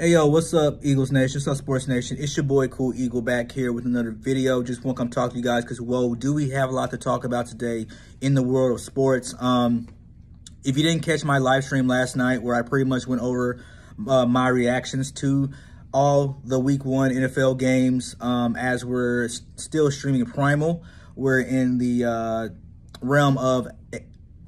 Hey, yo, what's up, Eagles Nation? What's up, Sports Nation? It's your boy, Cool Eagle, back here with another video. Just want to come talk to you guys because, whoa, do we have a lot to talk about today in the world of sports. If you didn't catch my live stream last night where I pretty much went over my reactions to all the Week 1 NFL games as we're still streaming Primal. We're in the realm of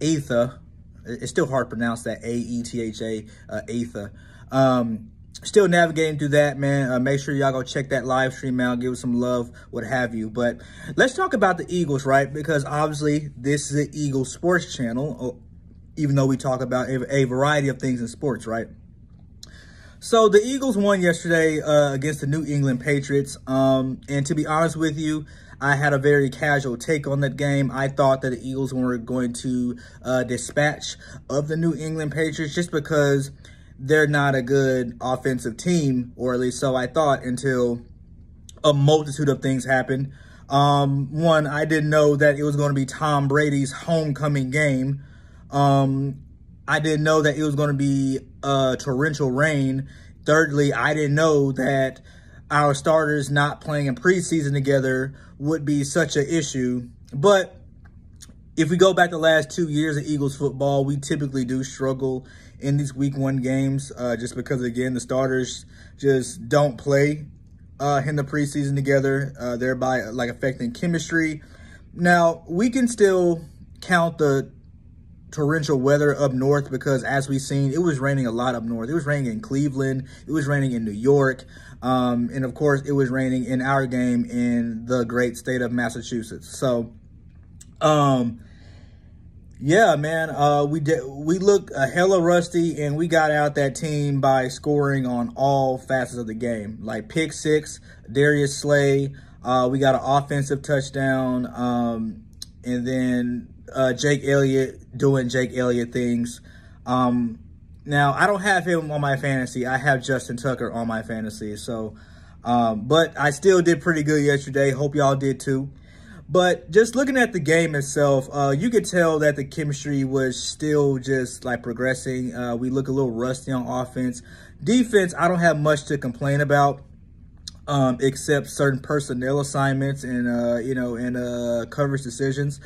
Aetha. It's still hard to pronounce that, A-E-T-H-A, Aetha. Still navigating through that, man. Make sure y'all go check that live stream out, give us some love, what have you. But let's talk about the Eagles, right? Because obviously this is an Eagles sports channel, even though we talk about a variety of things in sports, right? So the Eagles won yesterday against the New England Patriots. And to be honest with you, I had a very casual take on that game. I thought that the Eagles were going to dispatch of the New England Patriots just because they're not a good offensive team, or at least so I thought, until a multitude of things happened. One, I didn't know that it was going to be Tom Brady's homecoming game. I didn't know that it was going to be torrential rain. Thirdly, I didn't know that our starters not playing in preseason together would be such an issue. But if we go back the last 2 years of Eagles football, we typically do struggle in these Week 1 games just because, again, the starters just don't play in the preseason together, thereby affecting chemistry. Now, we can still count the torrential weather up north because, as we've seen, it was raining a lot up north. It was raining in Cleveland. It was raining in New York. And, of course, it was raining in our game in the great state of Massachusetts. So, yeah, man, we look hella rusty, and we got out that team by scoring on all facets of the game, like pick six, Darius Slay. We got an offensive touchdown, and then Jake Elliott doing Jake Elliott things. Now, I don't have him on my fantasy. I have Justin Tucker on my fantasy. So, but I still did pretty good yesterday. Hope y'all did too. But just looking at the game itself, you could tell that the chemistry was still just progressing. We look a little rusty on offense. Defense, I don't have much to complain about, except certain personnel assignments and coverage decisions.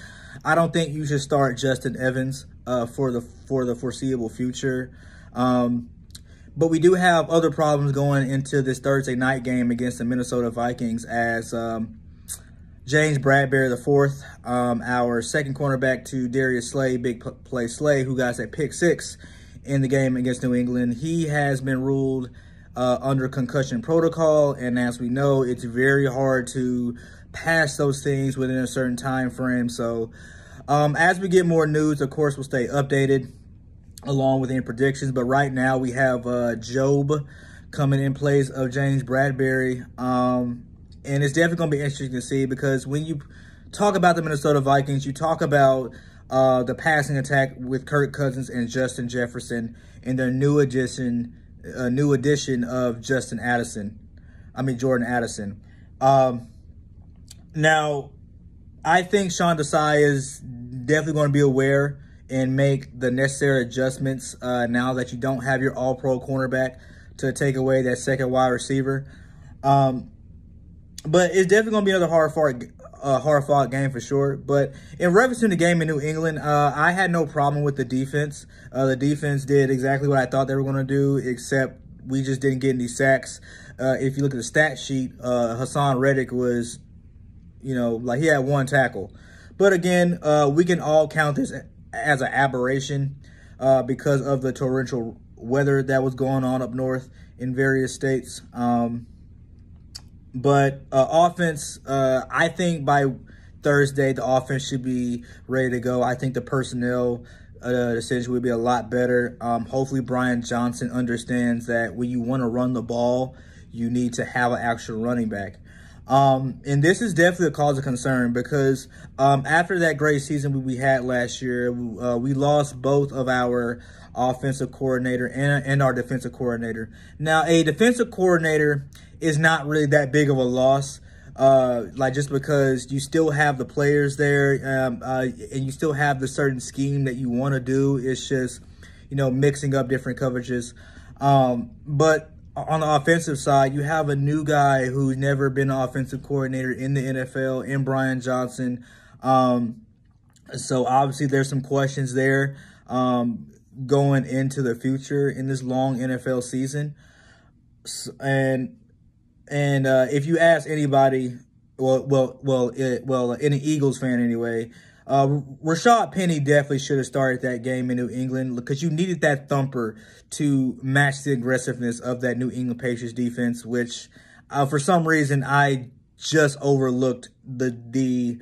I don't think you should start Justin Evans for the foreseeable future. But we do have other problems going into this Thursday night game against the Minnesota Vikings as James Bradbury IV, our second cornerback to Darius Slay, big play Slay, who got that pick six in the game against New England. He has been ruled under concussion protocol, and as we know, it's very hard to pass those things within a certain time frame. So as we get more news, of course, we'll stay updated along with any predictions. But right now we have Job coming in place of James Bradbury. And it's definitely going to be interesting to see, because when you talk about the Minnesota Vikings, you talk about the passing attack with Kirk Cousins and Justin Jefferson and their new addition of Jordan Addison. Now, I think Sean Desai is definitely going to be aware and make the necessary adjustments now that you don't have your all-pro cornerback to take away that second wide receiver. But it's definitely going to be another hard-fought game for sure. But in reference to the game in New England, I had no problem with the defense. The defense did exactly what I thought they were going to do, except we just didn't get any sacks. If you look at the stat sheet, Hassan Reddick was, he had one tackle. But again, we can all count this as an aberration because of the torrential weather that was going on up north in various states. But offense, I think by Thursday, the offense should be ready to go. I think the personnel decision will be a lot better. Hopefully, Brian Johnson understands that when you want to run the ball, you need to have an actual running back. And this is definitely a cause of concern because after that great season we had last year, we lost both of our offensive coordinator and our defensive coordinator. Now, a defensive coordinator is not really that big of a loss, just because you still have the players there and you still have the certain scheme that you want to do. It's just, mixing up different coverages. But on the offensive side, you have a new guy who's never been an offensive coordinator in the NFL, in Brian Johnson. So obviously there's some questions there going into the future in this long NFL season. And if you ask anybody, any Eagles fan anyway, Rashad Penny definitely should have started that game in New England because you needed that thumper to match the aggressiveness of that New England Patriots defense, which for some reason I just overlooked the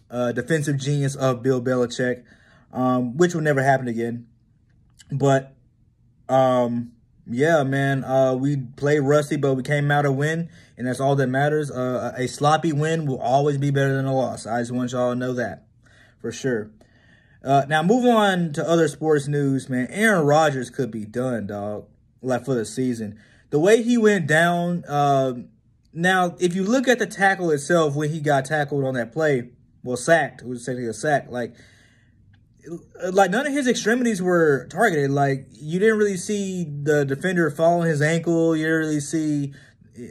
defensive genius of Bill Belichick, which will never happen again. But yeah, man, we played rusty, but we came out a win, and that's all that matters. A sloppy win will always be better than a loss. I just want y'all to know that for sure. Now, moving on to other sports news, man. Aaron Rodgers could be done, dog, like for the season. The way he went down, now, if you look at the tackle itself, when he got tackled on that play, well, sacked, it was technically a sack, like none of his extremities were targeted. Like, you didn't really see the defender fall on his ankle. You didn't really see,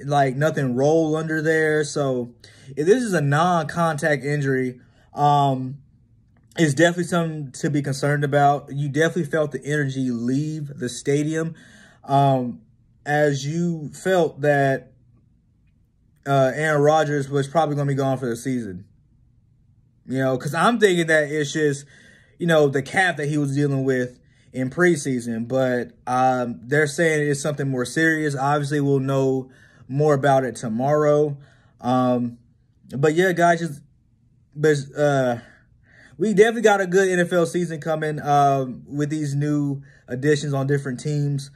like, nothing roll under there. So, if this is a non-contact injury, it's definitely something to be concerned about. You definitely felt the energy leave the stadium as you felt that Aaron Rodgers was probably going to be gone for the season. You know, because I'm thinking that it's just, you know, the calf that he was dealing with in preseason. But they're saying it's something more serious. Obviously, we'll know more about it tomorrow. But yeah, guys, we definitely got a good NFL season coming with these new additions on different teams.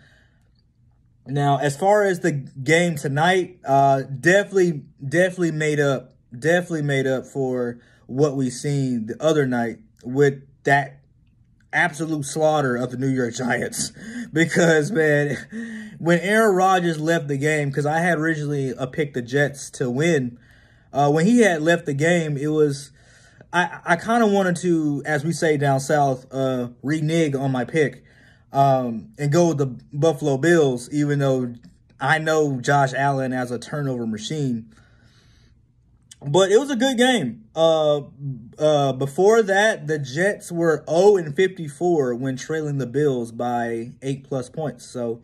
Now, as far as the game tonight, definitely made up for what we seen the other night with that absolute slaughter of the New York Giants. Because, man, when Aaron Rodgers left the game, because I had originally picked the Jets to win, when he had left the game, it was, I kind of wanted to, as we say down south, renege on my pick and go with the Buffalo Bills, even though I know Josh Allen as a turnover machine. But it was a good game. Before that, the Jets were 0-54 when trailing the Bills by 8+ points. So,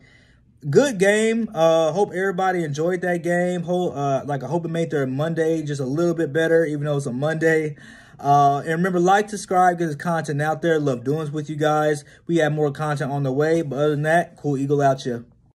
good game. Hope everybody enjoyed that game. I hope it made their Monday just a little bit better, even though it's a Monday. And remember, like, subscribe, get this content out there. Love doing this with you guys. We have more content on the way. But other than that, cool Eagle out ya.